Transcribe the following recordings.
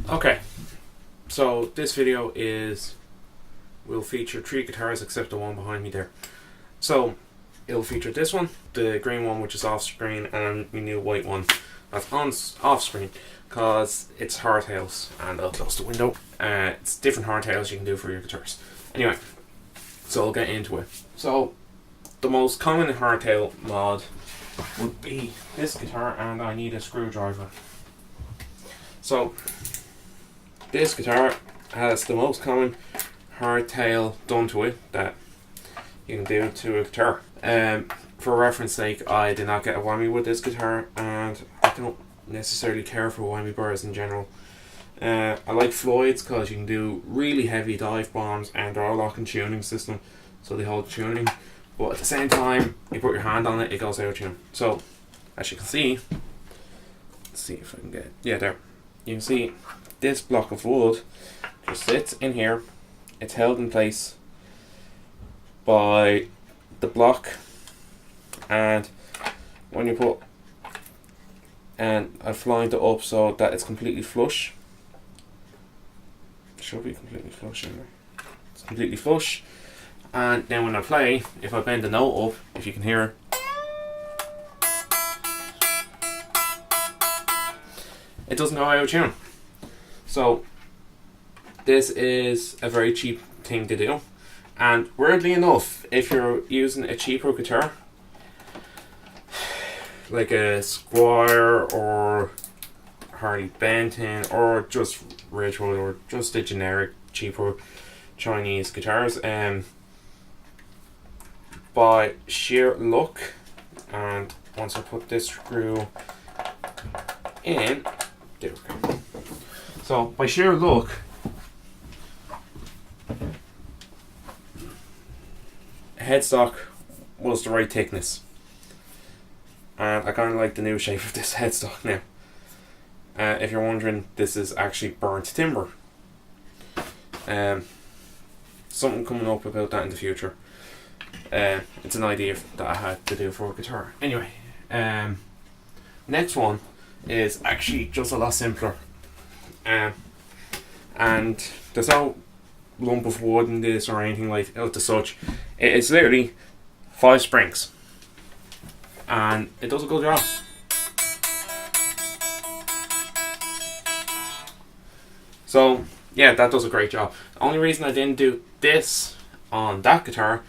Okay, so this video will feature 3 guitars except the one behind me there. So it'll feature this one, the green one which is off screen, and my new white one that's on off screen because it's hardtails. And I'll close the window. It's different hardtails you can do for your guitars. Anyway, so I'll get into it. So the most common hardtail mod would be this guitar, and I need a screwdriver. So this guitar has the most common hardtail done to it that you can do to a guitar. For reference sake, I did not get a whammy with this guitar, and I don't necessarily care for whammy bars in general. I like Floyd's because you can do really heavy dive bombs, and they're all lock and tuning system, so they hold tuning. But at the same time, you put your hand on it, it goes out of tune. So as you can see, let's see if I can get there. You can see this block of wood just sits in here. It's held in place by the block, and when you put, and I've lined it up so that it's completely flush. It should be completely flush in there. It's completely flush, and then when I play, if I bend the note up, if you can hear it doesn't go out of tune. So this is a very cheap thing to do, and weirdly enough, if you're using a cheaper guitar like a Squire or Harley Benton or just Ridgewood or just the generic cheaper Chinese guitars, by sheer luck, and once I put this screw in, there we go. So by sheer luck, headstock was the right thickness, and I kind of like the new shape of this headstock now. If you're wondering, this is actually burnt timber. Something coming up about that in the future. It's an idea that I had to do for a guitar. Anyway, next one is actually just a lot simpler. And there's no lump of wood in this or anything like that as such. It's literally 5 springs, and it does a good job. So yeah, that does a great job. The only reason I didn't do this on that guitar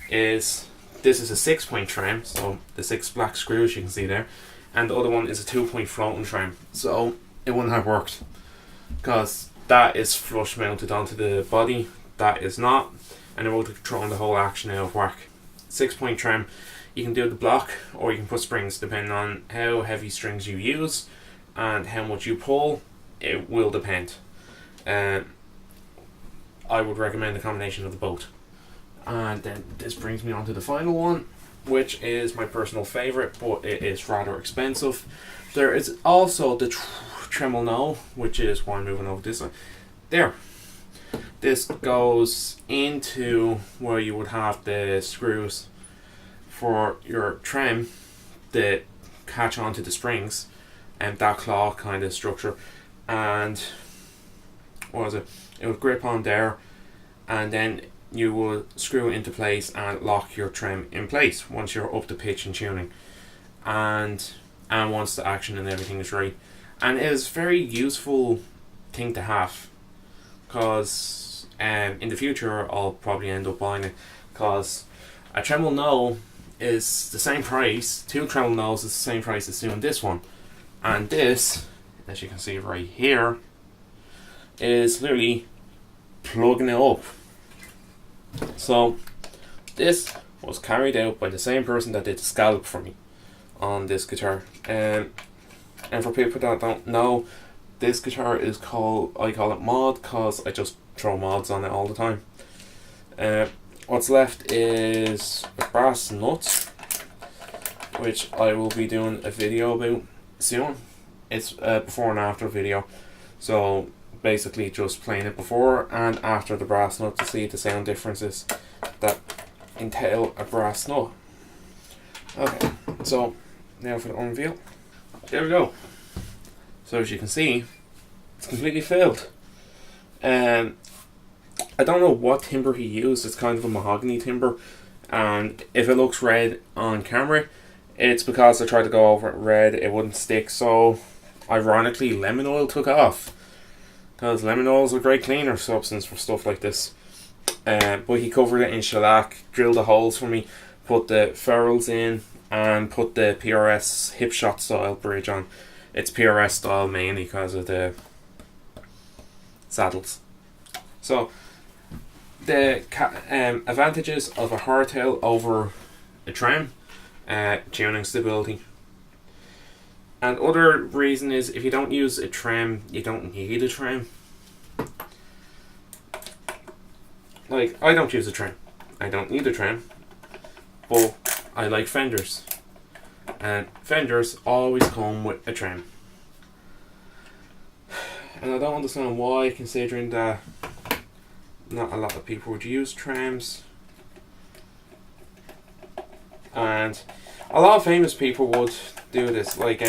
is this is a 6-point trem, so the 6 black screws you can see there, and the other one is a 2-point floating trem, so it wouldn't have worked because that is flush mounted onto the body, that is not, and it would have thrown the whole action out of whack. 6-point trem, you can do the block or you can put springs depending on how heavy strings you use and how much you pull. It will depend. I would recommend a combination of the both. And then this brings me on to the final one, which is my personal favourite, but it is rather expensive. There is also the tremolo, which is why I'm moving over this one. There. This goes into where you would have the screws for your trem that catch onto the springs, and that claw kind of structure. And what was it? It would grip on there, and then you will screw it into place and lock your trem in place once you're up to pitch and tuning, and once the action and everything is right. And it is a very useful thing to have, because in the future I'll probably end up buying it, because a tremolo no is the same price. 2 tremolo nos is the same price as doing this one, and this, as you can see right here, is literally plugging it up. So this was carried out by the same person that did the scallop for me on this guitar. And for people that don't know, this guitar is called, I call it mod because I just throw mods on it all the time. What's left is brass nuts, which I will be doing a video about soon. It's a before and after video, so basically just playing it before and after the brass nut to see the sound differences that entail a brass nut. Okay, so now for the unveil. There we go. So as you can see, It's completely filled. I don't know what timber he used. It's kind of a mahogany timber, and if it looks red on camera, it's because I tried to go over it red, it wouldn't stick. So ironically, lemon oil took off, because lemon oil is a great cleaner substance for stuff like this. But he covered it in shellac, drilled the holes for me, put the ferrules in, and put the PRS hip shot style bridge on. It's PRS style mainly because of the saddles. So the advantages of a hardtail over a trem: tuning stability. And other reason is, if you don't use a trem, you don't need a trem. Like, I don't use a trem. I don't need a trem. But I like fenders. And fenders always come with a trem. And I don't understand why, considering that not a lot of people would use trems. And a lot of famous people would do this. Like,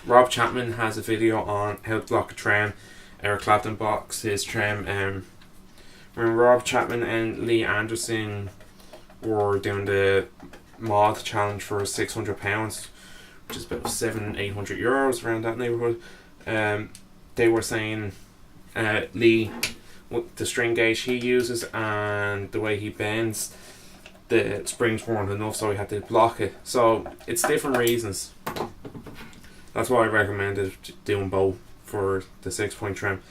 Rob Chapman has a video on how to block a trem. Eric Clapton blocks his trem. When Rob Chapman and Lee Anderson were doing the mod challenge for £600, which is about €700-800 around that neighborhood, they were saying Lee, with the string gauge he uses and the way he bends, the springs weren't enough, so he had to block it. So it's different reasons. That's why I recommended doing both for the 6-point trem.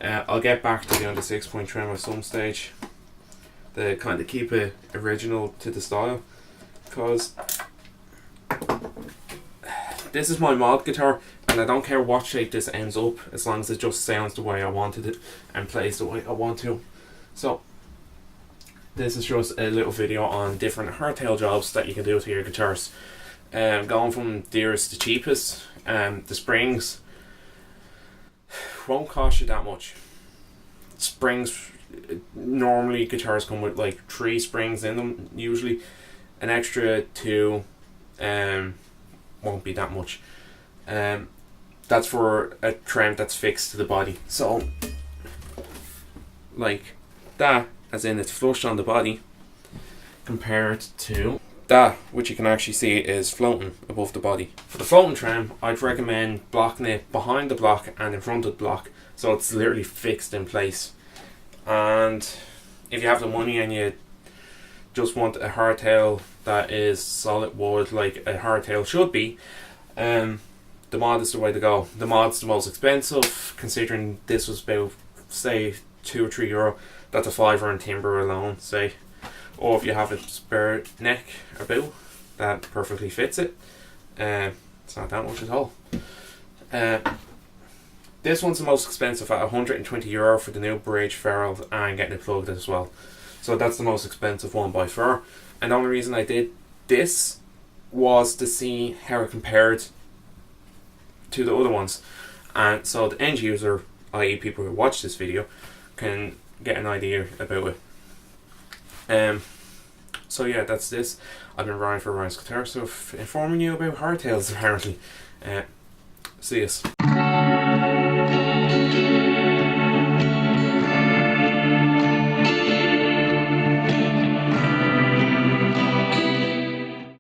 I'll get back to doing the 6-point trem at some stage, to kind of keep it original to the style, because this is my mod guitar and I don't care what shape this ends up, as long as it just sounds the way I wanted it and plays the way I want to. So this is just a little video on different hardtail jobs that you can do to your guitars. Going from dearest to cheapest, the springs won't cost you that much. Springs, normally guitars come with like 3 springs in them, usually. An extra 2 won't be that much. That's for a trem that's fixed to the body. So like that, as in it's flush on the body, compared to that, which you can actually see is floating above the body. For the floating trem, I'd recommend blocking it behind the block and in front of the block, so it's literally fixed in place. And if you have the money and you just want a hardtail that is solid wood, like a hardtail should be, the mod is the way to go. The mod's the most expensive, considering this was about, say, €2 or €3. That's a £5 in timber alone, say. Or if you have a spare neck or bow that perfectly fits it, it's not that much at all. This one's the most expensive at €120 for the new bridge ferrule and getting it plugged as well. So that's the most expensive one by far. And the only reason I did this was to see how it compared to the other ones. And so the end user, i.e. people who watch this video, can get an idea about it. So yeah, that's this. I've been Ryan for Ryan's Guitar Stuff, informing you about hardtails apparently. See us.